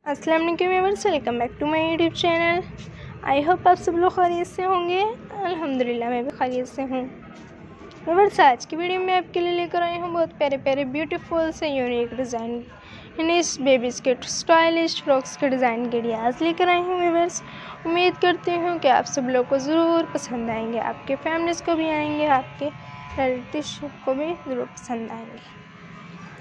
अस्सलाम वालेकुम viewers, welcome back to my YouTube channel. I hope आप सब लोग खैरियत से होंगे। अल्हम्दुलिल्लाह मैं भी खैरियत से हूँ। व्यूअर्स, आज की वीडियो में आपके लिए लेकर आई हूँ बहुत प्यारे प्यारे ब्यूटीफुल से यूनिक डिज़ाइन इस बेबीज़ के स्टाइलिश फ्रॉक्स के डिज़ाइन के लिए आज लेकर आई हूँ। व्यूअर्स, उम्मीद करती हूँ कि आप सब लोग को ज़रूर पसंद आएंगे, आपके फैमिलीज़ को भी आएंगे, आपके रिलेटिव्स को भी ज़रूर पसंद आएंगे।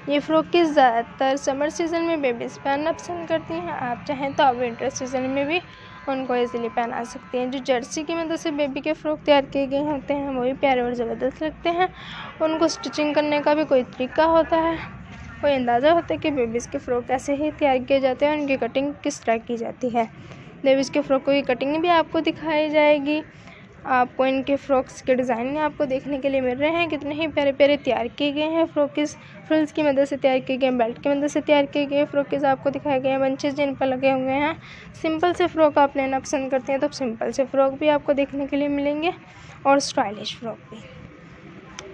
ये फ्रॉक की ज़्यादातर समर सीज़न में बेबीज़ पहनना पसंद करती हैं। आप चाहें तो आप विंटर सीज़न में भी उनको इजीली पहना सकती हैं। जो जर्सी की मदद से बेबी के फ़्रॉक तैयार किए गए होते हैं वो भी प्यारे और ज़बरदस्त लगते हैं। उनको स्टिचिंग करने का भी कोई तरीका होता है, कोई अंदाज़ा होता है कि बेबीज़ के फ़्रॉक ऐसे ही तैयार किए जाते हैं, उनकी कटिंग किस तरह की जाती है। बेबीज़ के फ़्रॉक की कटिंग भी आपको दिखाई जाएगी। आपको इनके फ्रॉक्स के डिज़ाइन आपको देखने के लिए मिल रहे हैं। कितने ही प्यारे प्यारे तैयार किए गए हैं फ्रॉकिस, फ्रिल्स की मदद से तैयार किए गए, बेल्ट की मदद से तैयार किए गए फ्रॉकिस आपको दिखाए गए हैं। बंचेस जिन पर लगे हुए हैं। सिंपल से फ़्रॉक आप लेना पसंद करते हैं तो सिंपल से फ़्रॉक भी आपको देखने के लिए मिलेंगे और स्टाइलिश फ़्रॉक भी।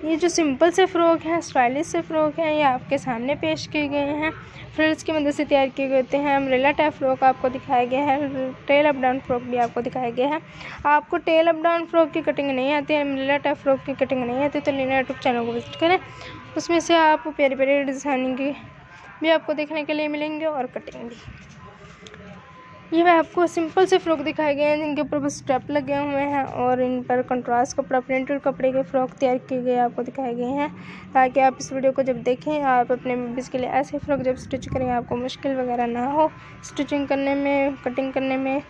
ये जो सिंपल से फ़्रॉक हैं, स्टाइलिश से फ़्रॉक हैं, ये आपके सामने पेश किए गए हैं। फ्रिल्स की मदद से तैयार किए गए होते हैं। अम्ब्रेला टाइप फ्रॉक आपको दिखाया गया है। टेल अप डाउन फ्रॉक भी आपको दिखाया गया है। आपको टेल अप डाउन फ्रॉक की कटिंग नहीं आती है, अम्ब्रेला टाइप फ्रॉक की कटिंग नहीं आती, तो लीना यूट्यूब चैनल को विजिट करें। उसमें से आप प्यारी प्यारी डिज़ाइनिंग की भी आपको देखने के लिए मिलेंगे और कटिंग भी। ये मैं आपको सिंपल से फ़्रॉक दिखाए गए हैं जिनके ऊपर बस स्टेप लगे हुए हैं और इन पर कंट्रास्ट कपड़ा, प्रिंटेड कपड़े के फ़्रॉक तैयार किए गए आपको दिखाए गए हैं, ताकि आप इस वीडियो को जब देखें आप अपने बेबीज़ के लिए ऐसे फ़्रॉक जब स्टिच करें आपको मुश्किल वगैरह ना हो स्टिचिंग करने में, कटिंग करने में।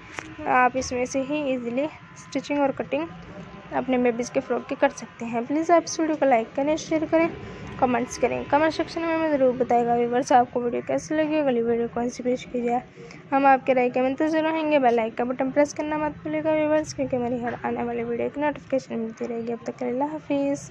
आप इसमें से ही ईज़िली स्टिचिंग और कटिंग अपने बेबीज़ के फ़्रॉक की कर सकते हैं। प्लीज़ आप इस वीडियो को लाइक करें, शेयर करें, कमेंट्स करें। कमेंट सेक्शन में हमें ज़रूर बताएगा व्यूअर्स आपको वीडियो कैसी लगी, अगली वीडियो कौन सी पेश की जाए। हम आपके राय के मंतज़र रहेंगे। बेल आइकन का बटन प्रेस करना मत भूलिएगा व्यूअर्स, क्योंकि हमारी हर आने वाली वीडियो की नोटिफिकेशन मिलती रहेगी। अब तक के लिए अल्लाह हाफिज़।